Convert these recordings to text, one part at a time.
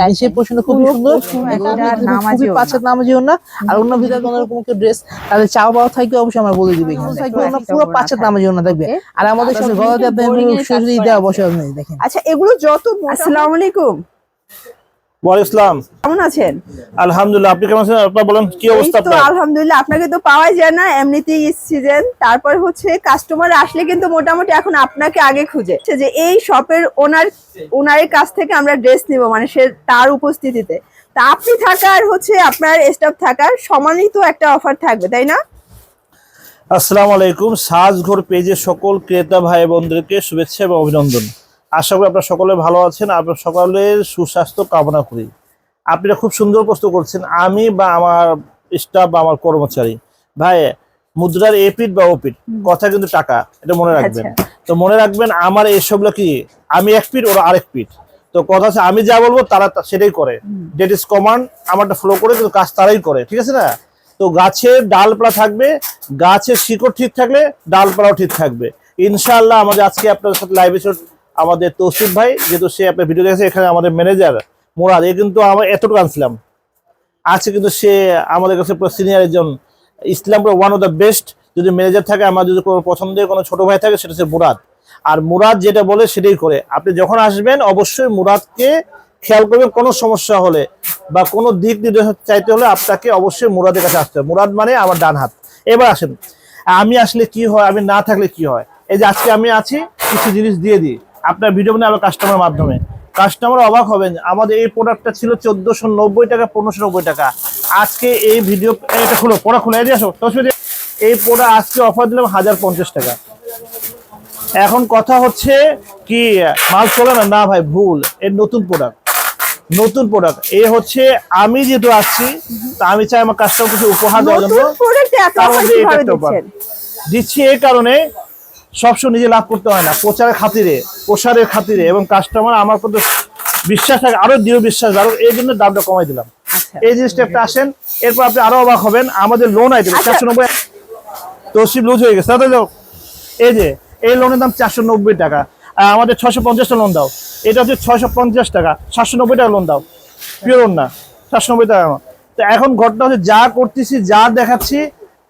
নিচের পোর্শনটা খুবই সুন্দর, খুবই পাঁচের নামাজি ওড়না। আর অন্য ভিতরে কোনো রকম ড্রেস তাদের চাও পাওয়া থাকবে অবশ্যই আমরা বলে দিবো, এখানে থাকবে ওড়না পুরো পাঁচের নামাজি ওড়না থাকবে। আর আমাদের সাথে গলাতে আপনার দেওয়া বসে দেখেন। আচ্ছা, এগুলো যত আসসালামু আলাইকুম। ওয়ালাইকুম আসসালাম। কেমন আছেন? আলহামদুলিল্লাহ, আপনি কেমন আছেন? আপনারা বলেন কি অবস্থা আপনার? আলহামদুলিল্লাহ, আপনাকে তো পাওয়াই যায় না, এমনিতেই সিজন। তারপর হচ্ছে কাস্টমার আসলে কিন্তু মোটামুটি এখন আপনাকে আগে খুঁজে যে এই শপের ওনারের কাছ থেকে আমরা ড্রেস নিব, মানে সে তার উপস্থিতিতে। তা আপনি থাকার হচ্ছে আপনার স্টাফ থাকার সমানই তো একটা অফার থাকবে, তাই না? আসসালামু আলাইকুম। সাজঘর পেজে সকল ক্রেতা ভাই বোনদেরকে শুভেচ্ছা এবং অভিনন্দন। আশা করি আপনারা সকলে ভালো আছেন, আপনার সকলের সুস্বাস্থ্য কামনা করি। আপনারা খুব সুন্দর প্রশ্ন করছেন। আমি বা আমার স্টাফ বা আমার কর্মচারী ভাই, মুদ্রার এ পিঠ বা ও পিঠ, কথা কিন্তু টাকা, এটা মনে রাখবেন। তো মনে রাখবেন আমার এসবগুলো কি, আমি এক পিঠ ওরা আরেক পিঠ। তো কথা আছে, আমি যা বলবো তারা সেটাই করে, ডেট ইজ কমান্ড, আমারটা ফলো করে, কিন্তু কাজ তারাই করে, ঠিক আছে না? তো গাছের ডালপালা থাকবে, গাছের শিকড় ঠিক থাকলে ডালপালাও ঠিক থাকবে ইনশাআল্লাহ। আমাদের আজকে আপনাদের সাথে লাইভ এপিসোড আমাদের তৌসিফ ভাই, যেহেতু সে আপনার ভিডিও দেখেছে, এখানে আমাদের ম্যানেজার মুরাদ, এ কিন্তু আমরা এতটুকু আনছিলাম, আছে কিন্তু সে আমাদের কাছে সিনিয়র একজন, Islampur one of the best. যদি ম্যানেজার থাকে, আমার যদি কোনো পছন্দের কোনো ছোট ভাই থাকে, সেটা হচ্ছে মুরাদ। আর মুরাদ যেটা বলে সেটাই করে। আপনি যখন আসবেন অবশ্যই মুরাদকে খেয়াল করবেন, কোনো সমস্যা হলে বা কোনো দিক নির্দেশ চাইতে হলে আপনাকে অবশ্যই মুরাদের কাছে আসতে হবে। মুরাদ মানে আমার ডান হাত। এবার আসেন, আমি আসলে কি হয়, আমি না থাকলে কি হয়। এই যে আজকে আমি আছি, কিছু জিনিস দিয়ে দিই আপনার ভিডিও বানায় আমার কাস্টমার মাধ্যমে। কাস্টমার অবাক হবেন, আমাদের এই প্রোডাক্টটা ছিল 1490 টাকা, 1590 টাকা। আজকে এই ভিডিও, এটা খুলো, পড়া খুলে দিয়ে আসো। এই প্রোডাক্ট আজকে অফার দিলাম 1050 টাকা। এখন কথা হচ্ছে কি, মাল চলে না? না ভাই, ভুল। এর নতুন প্রোডাক্ট, নতুন প্রোডাক্ট। এ হচ্ছে আমি যেহেতু আসছি, তা আমি চাই আমার কাস্টমার কিছু উপহার দেওয়ার জন্য দিচ্ছি। এই কারণে সবসময় নিজে লাভ করতে হয় না, প্রচারের খাতিরে, প্রসারের খাতিরে, এবং কাস্টমার আমার প্রতি বিশ্বাস থাকে, আরো দৃঢ় বিশ্বাস, আরো এই জন্য দামটা কমাই দিলাম। এই জিনিসটা একটা আসেন, এরপর আপনি আরো অবাক হবেন। আমাদের লোন আইটেম 490, তৌসিফ লুজ হয়ে গেছে। এই যে এই লোনের দাম 490 টাকা, আর আমাদের 650 টাকা লোন দাও। এটা হচ্ছে 650 টাকা, 790 টাকা লোন দাও, পিওর না, 790 টাকা। তো এখন ঘটনা হচ্ছে, যা করতেছি, যা দেখাচ্ছি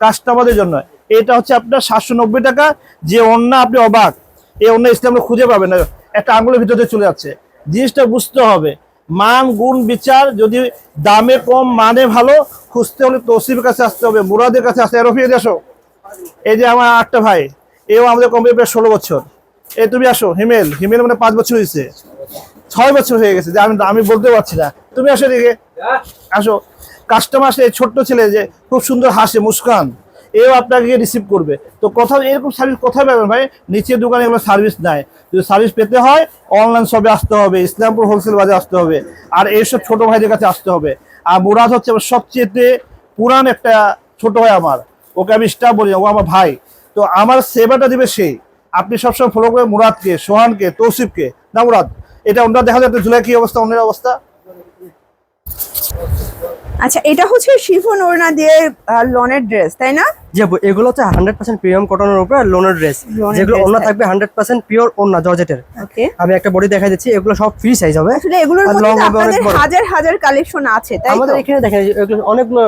কাস্টমারদের জন্য, এটা হচ্ছে আপনার 790 টাকা। যে ওড়না আপনি অবাক, এই ওড়না ইসলামে খুঁজে পাবেন না, একটা আঙুলের ভিতরে চলে যাচ্ছে। জিনিসটা বুঝতে হবে, মান গুণ বিচার, যদি দামে কম মানে ভালো, খুঁজতে হলে তৌসিফের কাছে আসতে হবে, মুরাদের কাছে আসতে। রফিয়ে আসো, এই যে আমার আটটা ভাই, এও আমাদের কোম্পানি প্রায় 16 বছর। এই তুমি আসো, হিমেল মানে 5 বছর হয়েছে, 6 বছর হয়ে গেছে, যে আমি বলতে পারছি না। তুমি আসো এদিকে, আসো। কাস্টমার আসে, ছোট্ট ছেলে যে খুব সুন্দর হাসে, মুস্কান, এও আপনাকে রিসিভ করবে। তো কোথাও এরকম সার্ভিস কোথায় পাবেন ভাই? নিচের দোকানে এগুলো সার্ভিস নাই। যদি সার্ভিস পেতে হয় অনলাইন শপে আসতে হবে, ইসলামপুর হোলসেল বাজারে আসতে হবে, আর এইসব ছোট ভাইদের কাছে আসতে হবে। আর মুরাদ হচ্ছে আমার সবচেয়ে পুরান একটা ছোট ভাই আমার, ওকে আমি স্টাফ বলি, ও আমার ভাই। তো আমার সেবাটা দিবে সেই। আপনি সবসময় ফলো করে মুরাদকে, সোহানকে, তৌসিফকে। না মুরাদ, এটা ওনারা দেখা যায় জুলাই কি অবস্থা, অন্যের অবস্থা। আচ্ছা, এটা হচ্ছে শিফন ওড়না দিয়ে লনের ড্রেস, তাই না? জি, এগুলো হচ্ছে 100% প্রিমিয়াম কটনের উপরে লনের ড্রেস, যেগুলো ওড়না থাকবে 100% পিওর ওড়না জর্জেটের। ওকে, আমি একটা বডি দেখাই দিচ্ছি, এগুলো সব ফ্রি সাইজ হবে। আসলে এগুলোর মধ্যে আপনাদের হাজার হাজার কালেকশন আছে, তাই তো? আমাদের এখানে দেখেন এগুলো অনেকগুলো,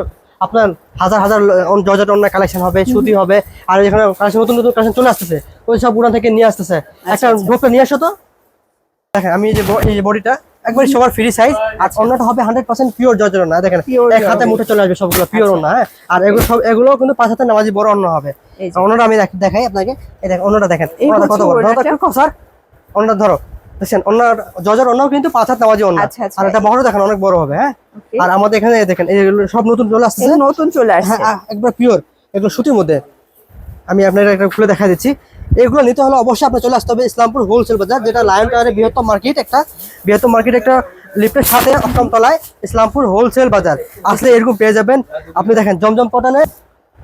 আপনার হাজার হাজার জর্জেট ওড়না কালেকশন হবে, সুতি হবে। আর এখানে কালেকশন, নতুন নতুন কালেকশন চলে আসতেছে, ওই সব উড়ান থেকে নিয়ে আসতেছে। একটা ঢোকে নিয়ে আসো তো। দেখেন আমি এই যে বডিটা একবার সবার ফ্রি সাইজ, আর ওড়নাটা হবে 100% পিওর জর্জেট ওড়না। দেখেন এক হাতে মুঠে চলে আসবে সবগুলো পিওর ওড়না। হ্যাঁ, আর এগুলো কিন্তু 5 হাতে নামাজি বড় ওড়না হবে। ওড়নাটা আমি দেখাই আপনাকে, এই দেখেন ওড়নাটা দেখেন, ওড়নাটা কত বড়। স্যার ওড়নাটা ধরো, দেখেন ওড়নার জর্জেট ওড়নাও কিন্তু 5 হাত নামাজি ওড়না। আর এটা বড় দেখেন, অনেক বড় হবে। হ্যাঁ, আর আমাদের এখানে দেখেন এগুলো সব নতুন চলে আসছে, নতুন চলে আসছে। হ্যাঁ, একবার পিওর, এগুলো সুতির মধ্যে। আমি আপনাদের একটা খুলে দেখা দিচ্ছি। এগুলো নিতে হলে অবশ্যই আপনার চলে আসতে হবে ইসলামপুর হোলসেল বাজার, যেটা লায়ন টাওয়ারের বৃহত্তম মার্কেট, একটা লিফটের সাথে 8ম তলায় ইসলামপুর হোলসেল বাজার। আসলে এরকম পেয়ে যাবেন আপনি। দেখেন জমজম কটনে,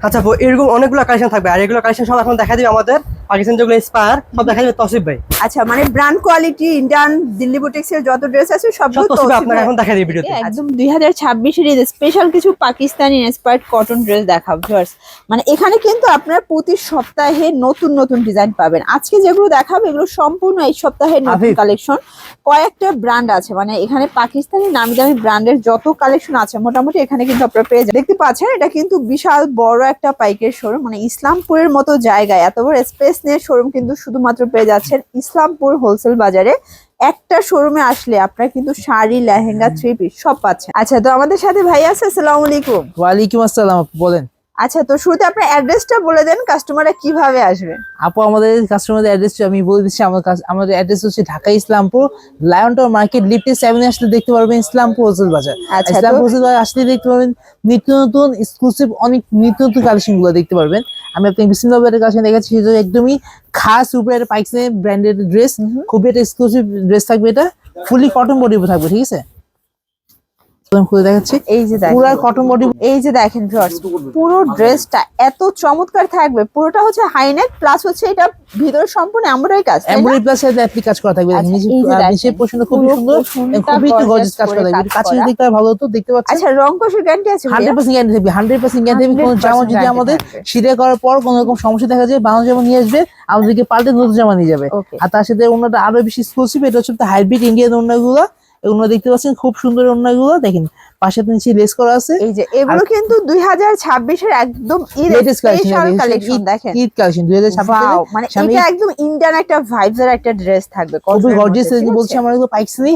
আচ্ছা এরকম অনেকগুলো কালেকশন থাকবে, আর এগুলো কালেকশন সব এখন দেখা দিবে আমাদের পাকিস্তান যেগুলো ইন্সপায়ার সব দেখা যাবে তসিফ ভাই। আচ্ছা মানে ব্র্যান্ড কোয়ালিটি ইন্ডিয়ান দিল্লি বুটিক্সের যত ড্রেস আছে সবগুলো সব তসিফ তৌসিফ আপনাকে ভাই। এখন দেখা দিই ভিডিওতে। একদম 2026 এর স্পেশাল কিছু পাকিস্তানি ইন্সপায়ার্ড কটন ড্রেস দেখাবো ভিউয়ার্স। মানে এখানে কিন্তু আপনারা প্রতি সপ্তাহে নতুন নতুন ডিজাইন পাবেন। আজকে যেগুলো দেখাবো এগুলো সম্পূর্ণ এই সপ্তাহের নতুন কালেকশন। কয়েকটা ব্র্যান্ড আছে, মানে এখানে পাকিস্তানি নামি দামি ব্র্যান্ডের যত কালেকশন আছে মোটামুটি এখানে কিন্তু আপনারা পেয়ে যাবেন। দেখতে পাচ্ছেন এটা কিন্তু বিশাল বড় একটা পাইকারি শোরুম, মানে ইসলামপুরের মতো জায়গায় এত বড় স্পেস নিয়ে শোরুম কিন্তু শুধুমাত্র পেয়ে যাচ্ছেন ইসলামপুর হোলসেল বাজারে। একটা শোরুমে আসলে আপনারা কিন্তু শাড়ি, লেহেঙ্গা, থ্রি পিস সব পাচ্ছেন। আচ্ছা, তো আমাদের সাথে ভাই আছে, আসসালামু আলাইকুম। ওয়ালাইকুম আসসালাম আপু, বলেন। আচ্ছা, তো শুরুতে আপনার অ্যাড্রেসটা বলে দেন, কাস্টমাররা কিভাবে আসবে। আপু আমাদের কাস্টমারদের অ্যাড্রেস আমি বলে দিচ্ছি। আমাদের অ্যাড্রেস হচ্ছে Dhaka Islampur, lion tower market, লিফটে 7 আসলে দেখতে পারবেন ইসলামপুর হোলসেল বাজার। আচ্ছা, ইসলামপুর হোলসেল বাজার আসলে দেখতে পারবেন নিত্য নতুন এক্সক্লুসিভ অনেক নিত্য নতুন কালেকশন গুলো দেখতে পারবেন। আমি আপনাকে বিসমিল্লাহ কালেকশন দেখাচ্ছি, সেটা একদমই খাস উপরে একটা পাকিস্তানি ব্র্যান্ডেড ড্রেস, খুবই একটা এক্সক্লুসিভ ড্রেস থাকবে। এটা ফুলি কটন বডি থাকবে, ঠিক আছে? খুলে দেখাচ্ছি, এই যে দেখেন পুরো কটন বডি। এই যে দেখেন ভিউয়ার্স, পুরো ড্রেসটা এত চমৎকার থাকবে। পুরোটা হচ্ছে হাইনেক প্লাস হচ্ছে এটা ভিতরে সম্পূর্ণ এমব্রয়ডারি কাজ, তাই না? এমব্রয়ডারি প্লাস অ্যাপ্লিক কাজ করা থাকবে। আচ্ছা, নিচে এই যে দেখেন, নিচের পোরশনটা খুবই পুরো সুন্দর, পোরশনটা খুবই একটু gorgeous গর্জিয়াস কাজ করে করা থাকবে। কাজ কাছে করা। দেখতে ভালো হতো, দেখতে পাচ্ছেন। আচ্ছা, রং কষের গ্যারান্টি আছে ভাইয়া? 100% গ্যারান্টি থাকবে, 100% গ্যারান্টি থাকবে। কোনো জামা যদি 100% আমাদের থাকবে। সিলাই করার পর কোনো রকম সমস্যা দেখা যায়, বানানো জামা নিয়ে আসবে, আমাদেরকে পাল্টে নতুন জামা নিয়ে যাবে। Okay. আর তার সাথে ওনাটা আরো বেশি এক্সক্লুসিভ, এটা হচ্ছে হাইব্রিড ইন্ডিয়ান ওড়নাগুলো। এগুলো দেখতে পাচ্ছেন খুব সুন্দর ওড়নাগুলো, দেখেন পাশে নিচে লেস করা আছে। এই যে এগুলো কিন্তু 2026 এর একদম লেটেস্ট স্পেশাল কালেকশন দেখেন। ঈদ কালেকশন 2026 Wow, মানে এটা একদম ইন্ডিয়ান একটা ভাইবস এর একটা ড্রেস থাকবে। খুবই গর্জিয়াস বলছি। আমার এগুলো পাকিস্তানি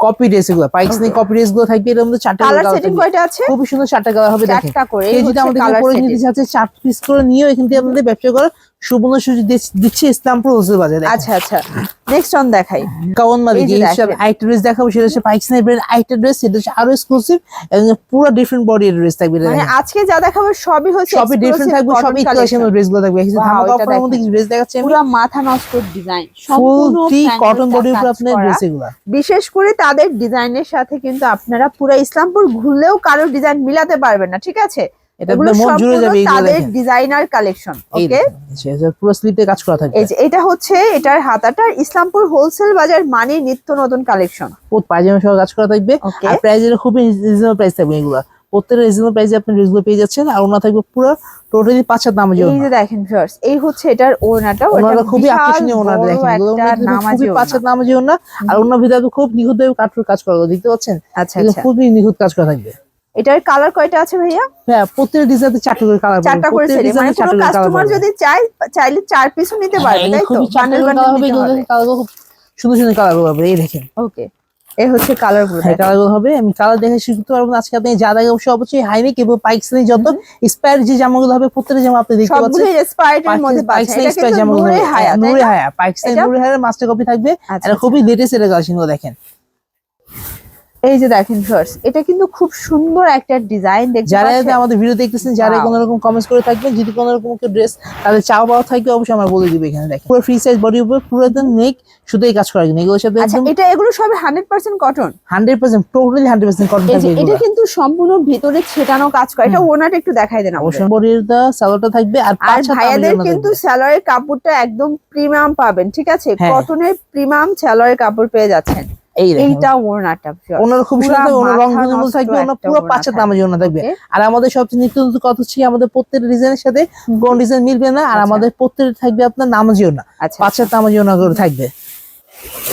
কপি ড্রেস, এগুলো পাকিস্তানি কপি ড্রেস গুলো থাকবে। এর মধ্যে 4টা কালার কালার সেটিং থাকবে, কয়টা আছে? খুবই সুন্দর 4টা কালার হবে। দেখেন 4টা করে কেউ যদি আমাদের কালার করে সেটিং। নিতে চাচ্ছে 4 পিস করে নিয়েও এখান থেকে আপনাদের ব্যবসা করার সুবর্ণ সুযোগ দিচ্ছে ইসলামপুর হোলসেল বাজারে। আচ্ছা আচ্ছা, নেক্সট অন দেখাই। কাওয়ান মালিক এই যে এই দেখেন। আইটা ড্রেস দেখাবো, সেটা হচ্ছে পাকিস্তানি ব্র্যান্ড আইটা ড্রেস। সেটা হচ্ছে আরো এক্সক্লুসিভ এবং পুরো ডিফারেন্ট বডি ড্রেস থাকবে। মানে আজকে যা দেখাবো সবই হচ্ছে সবই ডিফারেন্ট থাকবে, সবই কালেকশনের ড্রেস গুলো থাকবে। Wow, ধামাকা এটা অফারের মধ্যে কিছু ড্রেস দেখাচ্ছি আমি, পুরো মাথা নষ্ট ডিজাইন, ফুল টি সম্পূর্ণ কটন বডির উপর আপনার ড্রেস এগুলো। বিশেষ করে তাদের ডিজাইনের সাথে কিন্তু আপনারা পুরো ইসলামপুর ঘুরলেও কারো ডিজাইন মিলাতে পারবেন না, ঠিক আছে? এটা এগুলো মন জুড়ে সম্পূর্ণ যাবে এগুলো তাদের দেখেন। Designer collection. এই ওকে, দেখেন, পুরো স্লিপে কাজ করা থাকবে। এই যে এটা হচ্ছে এটার হাতাটা। ইসলামপুর হোলসেল বাজার মানে নিত্য নতুন কালেকশন। পুরো পায়জামা সহ কাজ করা থাকবে। Okay. আর প্রাইসের খুবই রিজনেবল প্রাইস থাকবে এগুলো। প্রত্যেকটা রিজনেবল প্রাইসে আপনি ড্রেসগুলো পেয়ে যাচ্ছেন। আর ওনা থাকবে পুরো টোটালি 5 নামাজ। এই যে দেখেন ভিউয়ার্স, এই হচ্ছে এটার ওড়নাটা। ওনারা খুবই আকর্ষণীয় ওনারা, দেখেন এগুলো খুবই 5 নামাজি ওনা। আর ওনার ভিতরে খুব নিখুঁতভাবে কাজ করা, দেখতে পাচ্ছেন? আচ্ছা এগুলো আচ্ছা, খুবই নিখুঁত কাজ করা থাকবে। এটার কালার কয়টা আছে ভাইয়া? হ্যাঁ, প্রত্যেকটা ডিজাইনে 4টা করে কালার, 4টা করে সেট। মানে কোনো কাস্টমার যদি চাইলে 4 পিসও নিতে পারবে, তাই তো? খুবই 4টা কালার হবে। কালারগুলো খুব সুন্দর সুন্দর কালার হবে, এই দেখেন। ওকে, এই হচ্ছে কালার গুলো। হ্যাঁ, কালারগুলো হবে। আমি কালার দেখে শিখতে পারবো না আজকে। আপনি যা দেখে অবশ্যই হাইনেক এবং পাকিস্তানি যত স্পায়ার যে জামাগুলো হবে, প্রত্যেকটা জামা আপনি দেখতে পাচ্ছেন সবগুলো ইন্সপায়ার্ড এর মধ্যে পাচ্ছেন। এটা কিন্তু নূরে হায়া, তাই নূরে না? হায়া পাকিস্তানি এটা- নূরে হায়ার মাস্টার কপি থাকবে। আচ্ছা, এটা খুবই লেটেস্ট এর কালেকশনগুলো দেখেন। এই যে দেখেন ভিউয়ার্স, এটা কিন্তু খুব সুন্দর একটা ডিজাইন। দেখতে যারা পাচ্ছেন? আমাদের ভিডিও দেখতেছেন, যারা Wow. কোনো রকম কমেন্টস করে থাকবেন, যদি কোনো রকম ড্রেস তাদের চাও পাওয়া থাকবে, অবশ্যই আমরা বলে দিব। এখানে দেখেন পুরো ফ্রি সাইজ বডির উপর পুরো নেক শুধু এই কাজ করা কিন্তু এগুলোর সাথে আচ্ছা, একদম এটা এগুলো সব 100% কটন। 100% টোটালি 100% কটন এই যে থাকবে এটা এগুলো। কিন্তু সম্পূর্ণ ভিতরে ছেটানো কাজ করে। এটা ওনাটা একটু দেখাই দেন আমাদের। অবশ্যই বডির দা সালোয়ারটা থাকবে। আর আর 5 ভাইয়াদের কিন্তু স্যালোয়ারের কাপড়টা একদম প্রিমিয়াম পাবেন, ঠিক আছে? হ্যাঁ। কটনের প্রিমিয়াম স্যালোয়ারের কাপড় পেয়ে যাচ্ছেন। এইটা ওড়নাটা ওনার খুব পুরা সুন্দর, ওনার রং মাথা গুলো নষ্ট থাকবে, ওনার একটা পুরো ওড়না 5 নামাজি ওনা থাকবে। Okay. আর আমাদের সবচেয়ে নিত্য নতুন কথা হচ্ছে আমাদের প্রত্যেকটা ডিজাইনের সাথে কোন ডিজাইন মিলবে না। আর আচ্ছা। আমাদের প্রত্যেকটা থাকবে আপনার নামাজি ওনা, আচ্ছা, 5 নামাজি ওনা করে থাকবে।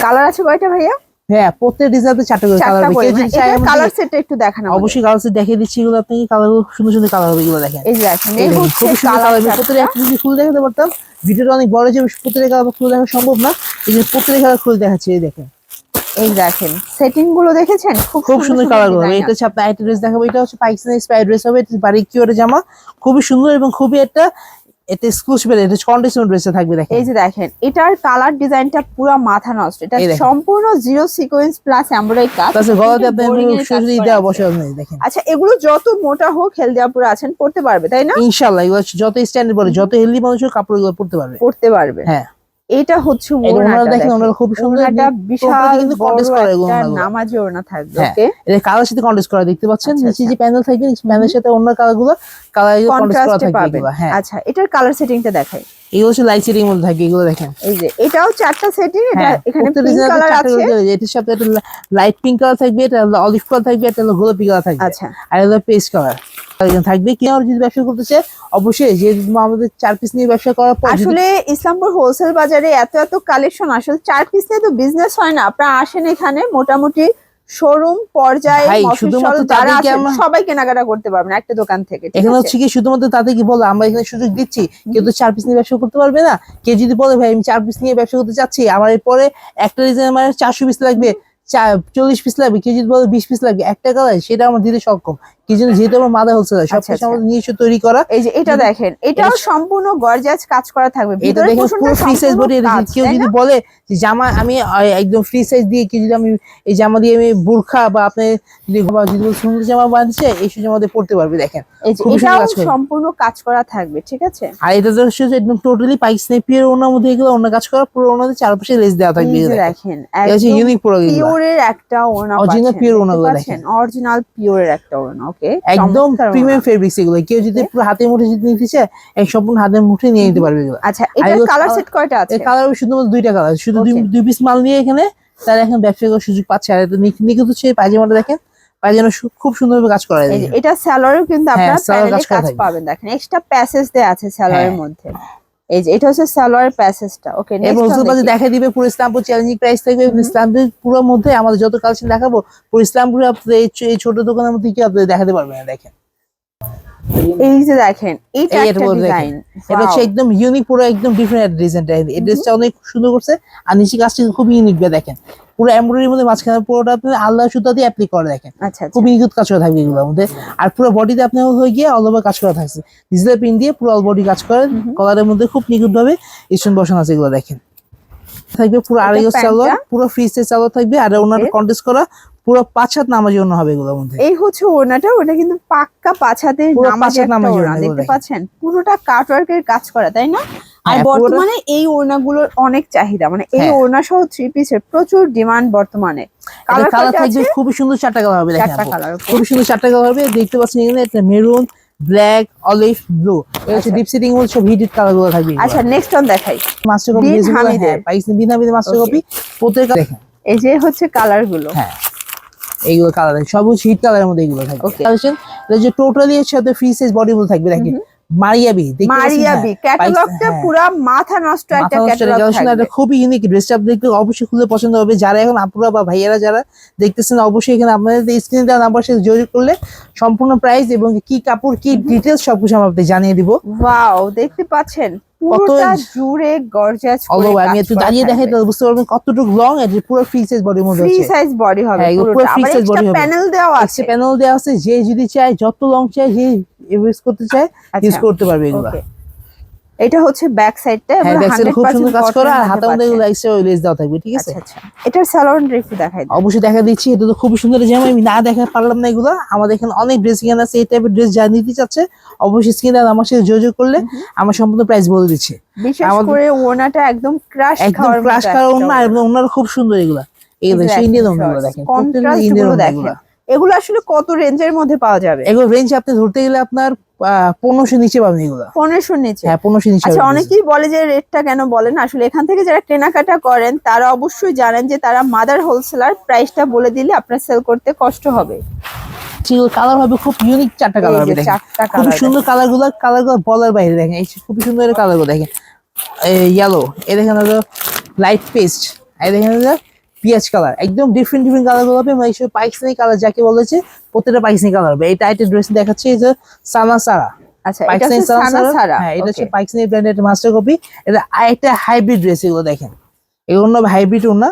কালার আছে কয়টা ভাইয়া? হ্যাঁ, প্রত্যেক ডিজাইনে 4টা করে কালার 4টা হবে। করে। কেউ যদি চায় আমাদের- কালার সেটটা একটু দেখানো। অবশ্যই কালার সেট দেখিয়ে দিচ্ছি এগুলো আপনাকে। কালারগুলো সুন্দর সুন্দর কালার হবে এগুলো দেখেন। এই যে দেখেন, এই এই দেখেন, হচ্ছে খুব সুন্দর কালার হবে। কালার। প্রত্যেকটা একটা যদি ফুল দেখাতে পারতাম, ভিডিওটা অনেক বড় যাবে, প্রত্যেকটা কালার খুলে দেখা সম্ভব না। এই যে প্রত্যেকটা কালার খুলে দেখাচ্ছি, এই দেখেন। এই দেখেন সেটিং গুলো দেখেছেন, খুব সুন্দর কালার হবে। design এটা হচ্ছে আপনার আইটা ড্রেস দেখাবো। এটা হচ্ছে পাকিস্তানি স্পাই ড্রেস হবে। এটা বাড়ি কিওরে জামা, খুবই সুন্দর এবং খুবই এটা এক্সক্লুসিভ। এটা কন্ডিশন ড্রেসে থাকবে দেখেন। এই যে দেখেন, এটার কালার ডিজাইনটা পুরো মাথা নষ্ট। এটা এই দেখেন। সম্পূর্ণ জিরো সিকোয়েন্স প্লাস এমব্রয়ডারি কাজ। তাছাড়া গলাতে আপনি boring এর কাজ সুজি করা দেওয়া আছে। বসে নেই দেখেন। আচ্ছা, এগুলো যত মোটা হোক হেলদিয়াপুরে আছেন পড়তে পারবে, তাই না? ইনশাআল্লাহ এগুলো যত স্ট্যান্ডার্ড বলে, যত হেলদি মানুষের কাপড় এগুলো পরতে পারবে। পড়তে পারবে। হ্যাঁ, এটা হচ্ছে ওনারা ওড়নাটা দেখেন, ওনারা খুব সুন্দর ওড়নাটা বিশাল কিন্তু বড় কন্টেস্ট করে একটা ওড়নাগুলো। নামাজি ওড়না থাকবে। হ্যাঁ, ওকে, এটা কালার সাথে কন্টেস্ট করা দেখতে পাচ্ছেন, আচ্ছা, নিচে আচ্ছা। যে প্যানেল থাকবে, নিচে প্যানেলের সাথে অন্য কালার গুলো কন্টেস্ট করা কন্ট্রাস্টে থাকবে পাবেন। এগুলো। হ্যাঁ, আচ্ছা, এটার কালার সেটিংটা দেখাই। এগুলো হচ্ছে লাইট সেটিং মধ্যে থাকে, এগুলো দেখেন। এই যে এটাও 4টা সেটিং, এটা হ্যাঁ, এখানে প্রত্যেকটা পিঙ্ক ডিজাইনের কালার চারটা আছে। করে দেওয়া যায়। এটার সাথে একটা লাইট পিঙ্ক কালার থাকবে, এটা অলিভ কালার থাকবে, এটা গোলাপি কালার থাকবে, আচ্ছা, আর এটা পেস্ট কালার থাকবে। কেউ যদি ব্যবসা করতে চায় অবশ্যই, যে আমাদের 4 পিস নিয়ে ব্যবসা করার পর আসলে ইসলামপুর হোলসেল বাজারে এত এত কালেকশন, আসলে 4 পিস নিয়ে তো বিজনেস হয় না। আপনারা আসেন এখানে, মোটামুটি শোরুম পর্যায়ে ভাই, মফস্বল শুধুমাত্র যারা তাদেরকে আছেন আমরা- সবাই কেনাকাটা করতে পারবেন একটা দোকান থেকে, ঠিক এখানে আছে? হচ্ছে কি শুধুমাত্র তাতে কি বলে আমরা এখানে সুযোগ দিচ্ছি, কেউ তো 4 পিস নিয়ে ব্যবসা করতে পারবে না। কেউ যদি বলে ভাই আমি 4 পিস নিয়ে ব্যবসা করতে চাচ্ছি, আমার এরপরে একটা ডিজাইন আমার 400 পিস লাগবে, 40 পিস লাগবে, কেউ যদি বলে 20 পিস লাগবে, একটা কালার, সেটা আমরা দিতে সক্ষম। কি জন্য, যেহেতু আমরা মাদা হোলসেলার, আচ্ছা, সবকিছু আচ্ছা। আমাদের নিজস্ব তৈরি করা। এই যে এটা দেখেন, এটাও সম্পূর্ণ গর্জিয়াস কাজ করা থাকবে। এটা ভিতরে দেখেন কুশনটা পুরো ফ্রি সাইজ সম্পূর্ণ বডি। কাজ, কেউ তাই যদি না? বলে যে জামা আমি একদম ফ্রি সাইজ দিয়ে, কেউ যদি আমি এই জামা দিয়ে আমি বোরখা বা আপনি যদি সুন্দর জামা বানিয়েছে, এই সব জামা দিয়ে পড়তে পারবে। দেখেন এই যে খুবই সুন্দর এটাও কাজ করে। সম্পূর্ণ কাজ করা থাকবে, ঠিক আছে? আর এটা তো হচ্ছে একদম টোটালি পাকিস্তানি পিওর ওনার মধ্যে, এগুলো অন্য কাজ করা, পুরো ওনাদের চারপাশে লেস দেওয়া থাকবে। এই এই যে যে দেখেন, দেখেন, এটা হচ্ছে একদম ইউনিক প্রোডাক্ট, পিওরের একটা ওড়না Original পাচ্ছেন, pure দেখতে ওড়নাগুলো পাচ্ছেন? অরিজিনাল পিওরের একটা ওড়না। ওকে, একদম চমৎকার প্রিমিয়াম ওড়না। ফেব্রিক্স এগুলো। কেউ যদি পুরো হাতের মুঠে যদি নিতে চায়, এক সম্পূর্ণ হাতের মুঠে নিয়ে নিতে পারবে এগুলো। আচ্ছা, এটার এগুলো কালার সেট কয়টা আছে? এর কালার শুধুমাত্র 2টা কালার, শুধু Okay. 2 পিস মাল নিয়ে এখানে তারা এখন ব্যবসা করার সুযোগ পাচ্ছে। আর এটা নিখুঁত হচ্ছে পায়জামাটা দেখেন, পায়জামা খুব সুন্দরভাবে কাজ করা এই যায়। যে এটা স্যালোয়ারও কিন্তু হ্যাঁ, আপনারা সালোয়ার প্যানেলে কাজ করা কাজ থাকবে। পাবেন। দেখেন এক্সট্রা প্যাসেজ দেয়া আছে স্যালোয়ারের হ্যাঁ। মধ্যে। এই যে এটা হচ্ছে স্যালোয়ার প্যাসেজটা। ওকে, এবং নেক্সট হোলসেল দেখা দিবে পুরো ইসলামপুর চ্যালেঞ্জিং প্রাইস থাকবে। ইসলামপুর পুরো মধ্যে আমাদের যত কালেকশন দেখাবো, পুরো ইসলামপুরে আপনাদের এই ছোট দোকানের মধ্যে কি আপনাদের দেখাতে পারবে না। দেখেন এই যে দেখেন, এইটা এই একটা এটা বলতে ডিজাইন, এটা হচ্ছে একদম ইউনিক, পুরো একদম ডিফারেন্ট ডিজাইনটা। এই ড্রেসটা অনেক সুন্দর করছে, আর নিচে কাজটা খুব ইউনিক। দেখেন পুরো এমব্রয়ডারির মধ্যে মাঝখানে পুরোটা আপনি আল্লাহ সুতা দিয়ে অ্যাপ্লাই করে। দেখেন আচ্ছা আচ্ছা। খুব নিখুঁত কাজ করা থাকবে এগুলোর মধ্যে। আর পুরো বডিতে আপনার হয়ে গিয়ে অল ওভার কাজ করা থাকছে, ডিজিটাল প্রিন্ট দিয়ে পুরো অল বডি কাজ করে। কলারের মধ্যে খুব নিখুঁত ভাবে স্টোন বসানো আছে। এগুলো দেখেন থাকবে পুরো আড়াই গজ চাদর, পুরো ফ্রি সাইজ চাদর থাকবে। আর ওনাটা কন্টেস্ট করা পুরো 5 হাত নামাজি ওড়না হবে এগুলোর মধ্যে। এই হচ্ছে ওড়নাটা, ওটা কিন্তু পাক্কা 5 হাতের পুরো নামাজি 5 হাত একটা নামাজি ওড়না, ওড়না, দেখতে দেখেন। পাচ্ছেন? পুরোটা কাটওয়ার্কের কাজ করা, তাই না? আর হ্যাঁ, পুরোটা- বর্তমানে এই ওড়নাগুলোর অনেক চাহিদা, মানে এই হ্যাঁ। ওড়না সহ 3 পিসের প্রচুর ডিমান্ড বর্তমানে। কালার কালার থাকবে খুবই সুন্দর, 4টা কালার হবে। দেখেন 4টা আপু, কালার। খুবই সুন্দর 4টা কালার হবে। দেখতে পাচ্ছেন এখানে একটা মেরুন, ব্ল্যাক, অলিভ, ব্লু। এটা হচ্ছে ডিপ সিটিং মধ্যে সব হিটেড কালার গুলো থাকবে। আচ্ছা, নেক্সট অন দেখাই। মাস্টার কপি বিন যেগুলো, হামিদের। হ্যাঁ পাইছেন বিন হামিদের মাস্টার কপি প্রত্যেক। দেখেন এই যে হচ্ছে কালার গুলো। হ্যাঁ, এইগুলো কালার সব হিট কালারের মধ্যে এগুলো থাকবে। Okay. কালেকশন এটা যে টোটালি এর সাথে ফ্রি সাইজ বডি গুলো থাকবে। দেখেন মারিয়াবি, মারিয়াবি ক্যাটালগটা পুরো মাথা নষ্ট একটা ক্যাটালগ থাকবে। এটা খুবই ইউনিক ড্রেসটা। আপনি দেখলে অবশ্যই খুলে পছন্দ হবে। যারা এখন আপুরা বা ভাইয়ারা যারা দেখতেছেন, অবশ্যই এখানে আপনাদের স্ক্রিনে দেওয়া নাম্বার সাথে যোগাযোগ করলে সম্পূর্ণ প্রাইস এবং কি কাপড় কি ডিটেইলস সবকিছু আমি আপনাদের জানিয়ে দিব। ওয়াও, দেখতে পাচ্ছেন পুরোটা জুড়ে গর্জিয়াস করে অলওভার আমি একটু দাঁড়িয়ে দেখাই তাহলে বুঝতে পারবেন কতটুকু লং। এটা পুরো ফ্রি সাইজ বডির মধ্যে ফ্রি আছে। সাইজ বডি হবে হ্যাঁ, এগুলো পুরোটা। পুরো free আবার size body একটা হবে। প্যানেল দেওয়া আছে। প্যানেল দেওয়া আছে, যে যদি চায় যত লং চায়, যে ইউজ করতে চায় ইউজ আচ্ছা, করতে পারবে এগুলো। ওকে। এটা হচ্ছে ব্যাক সাইডটা, হ্যাঁ, ব্যাক সাইডে খুব সুন্দর কাজ করা, আর হাতে মধ্যে এগুলো পাচ্ছেন। এক্সট্রা লেস দেওয়া থাকবে। ঠিক আছে, আচ্ছা আচ্ছা, এটার স্যালোয়ারটা একটু দেখাই দিন। অবশ্যই দেখা দিচ্ছি। এটা তো খুবই সুন্দর জামা, আমি না দেখা পারলাম না এগুলো। আমাদের এখানে অনেক ড্রেস এখানে আছে, এই টাইপের ড্রেস যা নিতে চাচ্ছে অবশ্যই স্ক্রিনে আমার সাথে যোগাযোগ করলে আমার সম্পূর্ণ প্রাইস বলে দিচ্ছে। বিশেষ আমাদের- করে ওড়নাটা একদম ক্রাশ একদম খাওয়ার ক্রাশ মতো করা একটা ওড়না, এবং ওনার খুব সুন্দর এগুলো। এই দেখেন ইন্ডিয়ান ওড়নাগুলো দেখেন, কন্ট্রাস্ট ইন্ডিয়ান গুলো ওড়নাগুলো। দেখেন। এগুলো আসলে কত রেঞ্জের মধ্যে পাওয়া যাবে? এগুলো রেঞ্জ আপনি ধরতে গেলে আপনার 1500 নিচে পাবেন এগুলো। 1500 নিচে? হ্যাঁ, 1500 নিচে আচ্ছা, পাবেন। অনেকেই বলে যে রেটটা কেন বলেন, আসলে এখান থেকে যারা কেনাকাটা করেন তারা অবশ্যই জানেন যে তারা মাদার হোলসেলার, প্রাইসটা বলে দিলে আপনার সেল করতে কষ্ট হবে। কালার হবে খুব ইউনিক, 4টা কালার হবে। দেখেন 4টা খুব কালার। সুন্দর কালারগুলো বলার বাইরে। দেখেন এই খুব সুন্দর কালারগুলো দেখেন, ইয়েলো, এই দেখেন হলো লাইট পেস্ট, এই দেখেন হলো পিয়াজ কালার। একদম ডিফারেন্ট কালারগুলো হবে। মানে এইসব পাকিস্তানি কালার যাকে বলেছে, প্রত্যেকটা পাকিস্তানি কালার হবে। এই টাইটের ড্রেস দেখাচ্ছে, এই যে সানা সারা। আচ্ছা, এটা হচ্ছে সানা সারা। হ্যাঁ, এটা হচ্ছে পাকিস্তানি ব্র্যান্ডের মাস্টার কপি। এটা একটা হাইব্রিড ড্রেস। এগুলো দেখেন, এগুলো হাইব্রিড ওড়না,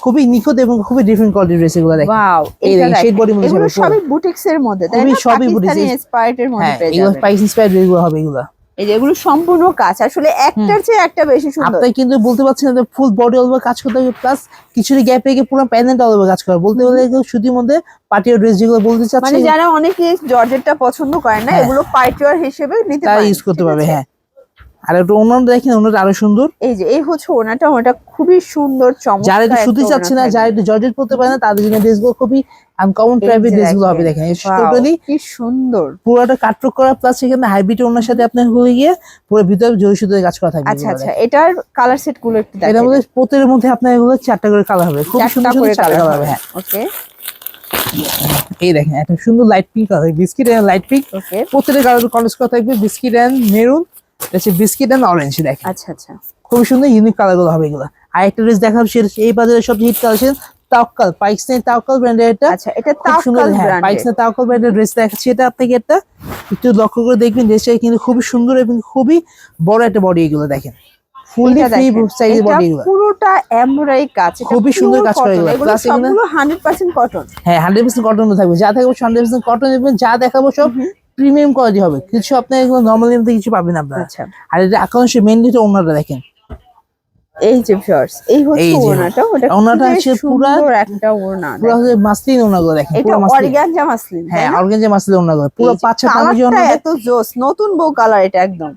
খুবই নিখুঁত এবং খুবই ডিফারেন্ট কোয়ালিটির ড্রেস এগুলো দেখেন। ওয়াও, এই এটা দেখেন শেড বডির মধ্যে এগুলো সব সবই বুটিক্স এর মধ্যে, তাই খুবই না? সবই পাকিস্তানি বুটিক্স। ইন্সপায়ার্ড এর মধ্যে হ্যাঁ, পেয়ে এগুলো যাবেন। পাকিস্তানি স্টাইল এগুলো হবে এগুলো। এই যে এগুলো সম্পূর্ণ কাজ, আসলে একটার চেয়ে একটা বেশি সুন্দর। আপনি কিন্তু বলতে পারছেন না ফুল বডি অলওভার কাজ করতে হবে, প্লাস কিছুটা গ্যাপ রেখে পুরো প্যানেলটা অলওভার কাজ করা। বলতে বলে এগুলো সুতির মধ্যে পার্টির ড্রেস যেগুলো বলতে চাচ্ছি, মানে যারা অনেকে জর্জেটটা পছন্দ করেন না, হ্যাঁ, এগুলো পার্টি ওয়্যার হিসেবে নিতে তারা পারেন, ইউজ করতে ঠিক পারবে। আছে? হ্যাঁ, আর একটু ওনাটা দেখেন, ওনাটা আরো সুন্দর। এই যে এই হচ্ছে ওনাটা, ওনাটা খুবই সুন্দর চমৎকার। যারা একটু একটা সুতি ওড়না চাচ্ছে না, থাকবে। যারা একটু জর্জেট পড়তে পারে না, তাদের জন্য ড্রেসগুলো খুবই আনকমন এই টাইপের যে ড্রেসগুলো হবে। দেখেন Wow, টোটালি কি সুন্দর। পুরোটা কাটওয়ার্ক করা, প্লাস সেখানে হাইব্রিড ওনার সাথে আপনার হয়ে গিয়ে পুরো ভিতরে জরি সুতোর কাজ করা থাকবে। আচ্ছা আচ্ছা, এটার কালার সেট গুলো একটু এটার দেখাই। মধ্যে প্রত্যেকের মধ্যে আপনার এগুলো 4টা করে কালার হবে, খুব সুন্দর সুন্দর 4টা কালার হবে। হ্যাঁ, ওকে এই দেখেন একটা সুন্দর light pink colour, biscuit and light pink, okay. প্রত্যেকটা কালার কন্ট্রাস্ট করা থাকবে। বিস্কিট এন্ড মেরুন, এটা বিস্কিট এন্ড অরেঞ্জ। দেখেন আচ্ছা আচ্ছা, খুব সুন্দর ইউনিক কালার গুলো হবে এগুলো। আর একটা ড্রেস দেখাবো, সেটা এই বাজারে সবচেয়ে হিট কালেকশন, তাওয়াক্কাল পাইক্সের তাওয়াক্কাল ব্র্যান্ডের। এটা আচ্ছা এটা খুব সুন্দর। তাওয়াক্কাল হ্যাঁ, ব্র্যান্ডের। পাইক্সের তাওয়াক্কাল ব্র্যান্ডের ড্রেস দেখাচ্ছি। এটা আপনাকে একটা একটু লক্ষ্য করে দেখবেন, ড্রেসটা কিন্তু খুবই সুন্দর এবং খুবই বড় একটা বডি। এগুলো দেখেন ফুললি এটা ফ্রি দেখেন, সাইজের এটা বডি এগুলো। পুরোটা এমব্রয়ডারি কাজ, এটা খুবই সুন্দর pure কাজ করে cotton, এগুলো। এগুলো Plus এখানে- সবগুলো 100% কটন। হ্যাঁ, 100% কটন থাকবে। যা থাকবে 100% কটন এবং যা দেখাবো সব প্রিমিয়াম কোয়ালিটি হবে। কিছু আপনার এগুলো নরমালি কিছু পাবেন আপনারা। আচ্ছা, আর এটা আকাঙ্ক্ষা মেইনলি তো ওনাটা দেখেন। এই যে ভিউয়ার্স, এই হচ্ছে এই যে ওড়নাটা, ওটা ওড়নাটা খুবই হচ্ছে সুন্দর একটা ওড়না। পুরো মাসলিন ওনাগুলো দেখেন, এটা পুরো মাসলিন। অর্গানজা মাসলিন, হ্যাঁ, অর্গানজা মাসলিন ওনাগুলো পুরো এই যে 5-6 দামের কালারটা জন্য এত জোস, নতুন বউ কালার এটা একদম।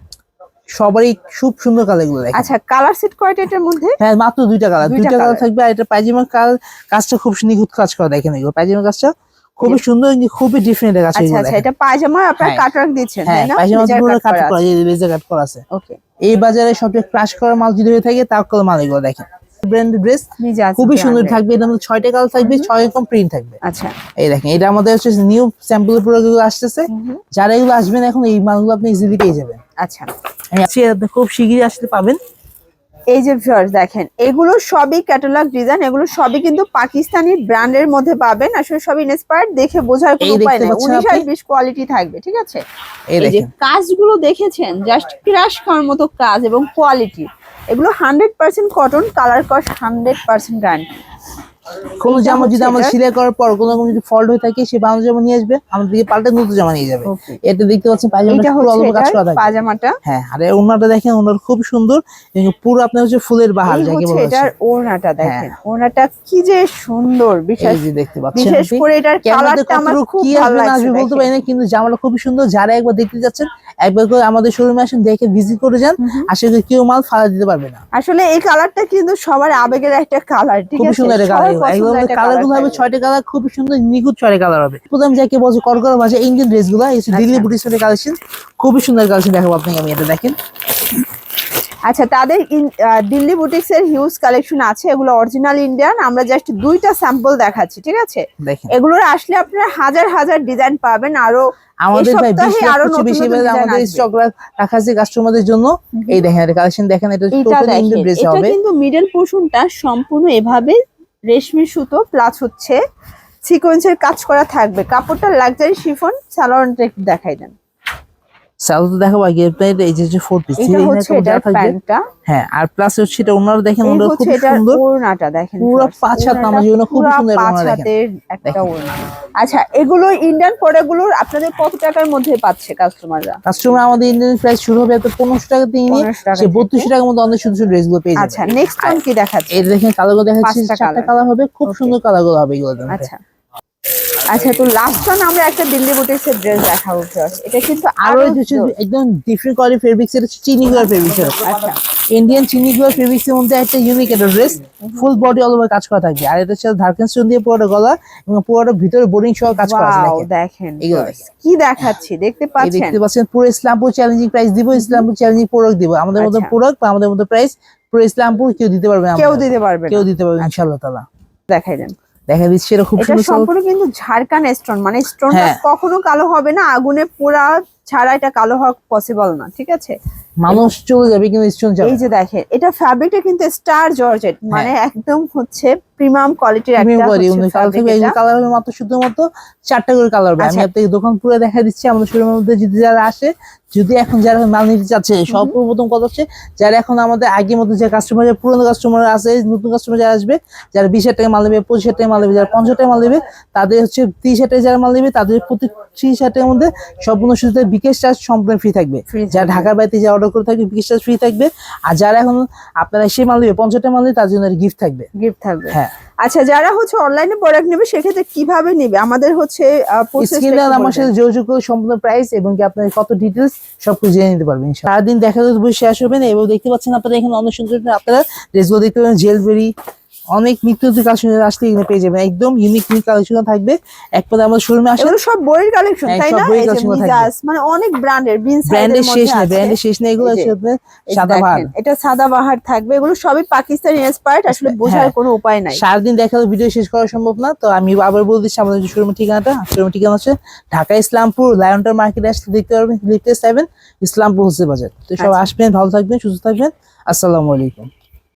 সবারই খুব সুন্দর কালার গুলো দেখেন। আচ্ছা কালার সেট কয়টা এটার মধ্যে? হ্যাঁ, মাত্র 2টা কালার, দুইটা 2টা কালার colour। থাকবে। আর এটা পায়জামার কাজটা খুব নিখুঁত কাজ করা। দেখেন এগুলো পায়জামার কাজটা খুবই সুন্দর, খুবই ডিফারেন্ট কাজ। আচ্ছা আচ্ছা, এটা পায়জামা আপনার হ্যাঁ। কাটওয়ার্ক দিচ্ছেন হ্যাঁ, তাই না? পায়জামা লেজার পুরো কাট কাট করা করা, আছে। এই লেজার কাট করা আছে। ওকে, এই বাজারে সবচেয়ে ক্রাশ করা মাল যদি হয়ে থাকে তাওয়াক্কাল মাল এগুলো দেখেন। ব্র্যান্ডের ড্রেস নিজে আছে খুবই সুন্দর branded। থাকবে। এটার মধ্যে 6টা কালার থাকবে, 6 রকম প্রিন্ট থাকবে। আচ্ছা এই দেখেন, এটা আমাদের হচ্ছে নিউ স্যাম্পল প্রোডাক্টগুলো আসতেছে। যারা এগুলো আসবেন এখন, এই মালগুলো আপনি ইজিলি পেয়ে যাবেন। আচ্ছা, আমি আছি, আপনি খুব শিগগিরই আসতে পাবেন। এই যে ভিউয়ার্স দেখেন, এগুলো সবই ক্যাটালগ ডিজাইন, এগুলো সবই কিন্তু পাকিস্তানি ব্র্যান্ডের মধ্যে পাবেন। আসলে সবই ইন্সপায়ার্ড, দেখে বোঝার কোনো এই উপায় দেখতে নেই। পাচ্ছেন 19 আর আপনি? 20 কোয়ালিটি থাকবে, ঠিক আছে? এই এই যে দেখেন কাজগুলো দেখেছেন, জাস্ট ক্রাশ খাওয়ার মতো কাজ এবং কোয়ালিটি। এগুলো 100% কটন, কালার কস্ট 100% গ্যারান্টি। কোনো এটা জামা যদি হচ্ছে আমরা এটার- সিলাই করার পর কোনো রকম যদি ফল্ট হয়ে থাকে, সে বানানো জামা নিয়ে আসবে, আমাদের দিকে পাল্টে নতুন জামা নিয়ে যাবে। Okay. এতে দেখতে পাচ্ছেন এটা পায়জামাটা পুরো হচ্ছে অল্প কাজ করা এটার থাকবে। পাজামাটা। হ্যাঁ, আর এই ওড়নাটা দেখেন, ওনার খুব সুন্দর এবং পুরো আপনার হচ্ছে ফুলের বাহার এই যাকে হচ্ছে বলা এটার হচ্ছে। ওড়নাটা দেখেন, ওড়নাটা কি যে সুন্দর, বিশেষ এই যে দেখতে পাচ্ছেন বিশেষ আপনি। করে এটার ক্যামেরাতে কালারটা আমার কতটুকু খুব কি ভালো আসবে না লাগছে। আসবে বলতে দেখেন। পারি না, কিন্তু জামাটা খুবই সুন্দর। যারা একবার দেখতে যাচ্ছেন, একবার করে আমাদের শোরুমে আসেন, দেখে ভিজিট করে যান। আশা করি কেউ মাল ফালা দিতে পারবে না। আসলে এই কালারটা কিন্তু সবার আবেগের একটা কালার, ঠিক খুবই আছে? সুন্দর একটা কালার, সবার পছন্দের একদম একটা কালার গুলো হবে থাকবে। 6টা কালার, খুবই সুন্দর নিখুঁত 6টা কালার হবে। প্রথম যাকে বলছে করকরা ভাষা ইন্ডিয়ান ড্রেস গুলো, এই দিল্লি বুটিক্সের কালেকশন, খুবই সুন্দর কালেকশন দেখাবো আপনাকে আমি। এটা দেখেন, আচ্ছা তাদের দিল্লি বুটিক্স এর হিউজ কালেকশন আছে, এগুলো অরিজিনাল ইন্ডিয়ান। আমরা জাস্ট 2টা স্যাম্পল দেখাচ্ছি, ঠিক আছে? দেখেন এগুলোর আসলে আপনারা হাজার হাজার ডিজাইন পাবেন। আরো আমাদের এই ভাই সপ্তাহে 20 আরো লাখ নতুন বেশি নতুন ডিজাইন আমাদের আসবে। স্টক রাখা আছে কাস্টমারদের জন্য। এই দেখেন এটা কালেকশন দেখেন, এটা এটা টোটালি দেখেন, ইন্ডিয়ান ড্রেস এটা হবে। কিন্তু মিডল পোর্শনটা সম্পূর্ণ এভাবে রেশমি সুতো প্লাস হচ্ছে সিকোয়েন্সের কাজ করা থাকবে। কাপড়টা লাক্সারি শিফন। সালোয়ারটা একটু দেখাই দেন। সাউথ দেখাবো আগে আপনাদের। এই যে 4 পিস এটা হচ্ছে এটার প্যান্টটা, হ্যাঁ, আর প্লাস হচ্ছে এটা ওনারা দেখেন, এই ওনারা হচ্ছে খুব এটার সুন্দর। ওড়নাটা দেখেন, পুরো first। 5 হাত ওড়নাটা নামাজি, ওড়না খুব পুরা সুন্দর 5 ওড়না দেখেন। হাতের একটা ওড়না। আচ্ছা এগুলো ইন্ডিয়ান প্রোডাক্টগুলোর আপনাদের কত টাকার মধ্যে পাচ্ছে কাস্টমাররা? কাস্টমার আমাদের ইন্ডিয়ান প্রাইস শুরু হবে এত 1500 টাকা থেকে নিয়ে 1500 টাকা সে থেকে। 3200 টাকার মধ্যে অনেক সুন্দর সুন্দর ড্রেস গুলো পেয়ে যাবে। আচ্ছা নেক্সট ওয়ান কি দেখাচ্ছে? এই দেখেন কালারগুলো দেখাচ্ছি, 5টা 4টা colour। কালার হবে, খুব Okay. সুন্দর কালারগুলো হবে এগুলো। আচ্ছা আচ্ছা, তো লাস্ট ওয়ান আমরা একটা দিল্লি বুটিক্স এর ড্রেস দেখাবো। এটা কিন্তু আরো আরো হচ্ছে একদম ডিফারেন্ট কোয়ালিটি ফেব্রিক্স, এটা চিনি গুলার ফেব্রিক্স। আচ্ছা ইন্ডিয়ান চিনি গুলার ফেব্রিক্স এর মধ্যে একটা ইউনিক একটা dress, full body all over কাজ করা থাকবে। আর এটা হচ্ছে ধারকেন স্টোন দিয়ে পুরোটা গলা এবং পুরোটা ভিতরে বোরিং সহ কাজ করা আছে। ওয়াও, দেখেন দেখেন এগুলো viewers, কি দেখাচ্ছি দেখতে এই পাচ্ছেন? দেখতে পাচ্ছেন, পুরো ইসলামপুর চ্যালেঞ্জিং প্রাইস দিব, ইসলামপুর চ্যালেঞ্জিং প্রোডাক্ট দিব। আমাদের মতো আচ্ছা। প্রোডাক্ট বা আমাদের মতো প্রাইস পুরো ইসলামপুর কেউ দিতে পারবে না, কেউ দিতে পারবে না। কেউ দিতে পারবে না ইনশাআল্লাহ তাআলা। দেখাই দেন। দেখা দিচ্ছি এটা খুব এটা সুন্দর সম্পূর্ণ কিন্তু ঝাড়খান স্টোন, মানে স্টোনটা হ্যাঁ। কখনো কালো হবে না, আগুনে পোড়া ছাড়া এটা কালো হওয়া পসিবল না, ঠিক আছে? মানুষ চলে যাবে কিন্তু স্টোন যাবে এই যে দেখেন, এটা ফ্যাব্রিকটা কিন্তু স্টার জর্জেট, মানে একদম হচ্ছে প্রিমিয়াম কোয়ালিটির প্রিমিয়াম একটা কোয়ালিটি। হচ্ছে কালার fabric থাকবে, এই এটা। কালার হবে মাত্র শুধুমাত্র 4টা করে কালার হবে। আমি আচ্ছা। আপনাকে দোকান পুরো দেখা দিচ্ছি। আমাদের শোরুমের মধ্যে যদি যারা আসে, যদি এখন যারা মাল নিতে চাচ্ছে, সর্বপ্রথম কথা হচ্ছে যারা এখন আমাদের আগের মতো যে কাস্টমার, পুরনো কাস্টমার আছে, নতুন কাস্টমার যারা আসবে, যারা 20,000 টাকা মাল নেবে, 25,000 টাকা মাল নেবে, যারা 50,000 টাকা মাল নেবে, তাদের হচ্ছে 30,000 টাকা যারা মাল নেবে, তাদের প্রতি 30,000 টাকার মধ্যে সম্পূর্ণ সুবিধা বিকাশ চার্জ সম্পূর্ণ ফ্রি থাকবে। যারা ঢাকার বাইরে যে অর্ডার করে থাকবে বিকাশ চার্জ ফ্রি থাকবে। আর যারা এখন আপনারা সে মাল নেবে 50টা মাল নেবে তার জন্য গিফট থাকবে। গিফট থাকবে। হ্যাঁ। আচ্ছা, যারা হচ্ছে অনলাইনে প্রোডাক্ট নেবে সেক্ষেত্রে কিভাবে নেবে আমাদের হচ্ছে স্ক্রিনে আমার সাথে যোগাযোগ করে সম্পূর্ণ প্রাইস এবং কি আপনার কত ডিটেইলস সবকিছু জেনে নিতে পারবেন ইনশাআল্লাহ। সারাদিন দেখা যাবে বই শেষ হবে না। এবং দেখতে পাচ্ছেন আপনারা এখানে অনেক সুন্দর আপনারা ড্রেসগুলো দেখতে পাবেন, জেলবেরি অনেক নিত্য নতুন কালেকশন আসলে এখানে পেয়ে যাবেন। একদম ইউনিক কালেকশন থাকবে। এক পরে আমাদের শোরুমে আসলে এগুলো সব বইয়ের কালেকশন, তাই না? এই যে মিজাজ মানে অনেক ব্র্যান্ডের ব্র্যান্ডের শেষ নেই, ব্র্যান্ডের শেষ নেই। এগুলো আছে আপনার সাদাবাহার, এটা সাদাবাহার থাকবে। এগুলো সবই পাকিস্তানি ইন্সপায়ার্ড, আসলে বোঝার কোনো উপায় নাই। সারাদিন দেখালে ভিডিও শেষ করা সম্ভব না। তো আমি আবার বলে দিচ্ছি আমাদের শোরুমের ঠিকানাটা। শোরুমের ঠিকানা হচ্ছে ঢাকা ইসলামপুর লায়নটার মার্কেটে আসলে দেখতে পারবেন লিফটে 7 ইসলামপুর হোসে বাজার। তো সব আসবেন, ভালো থাকবেন, সুস্থ থাকবেন। আসসালামু আলাইকুম।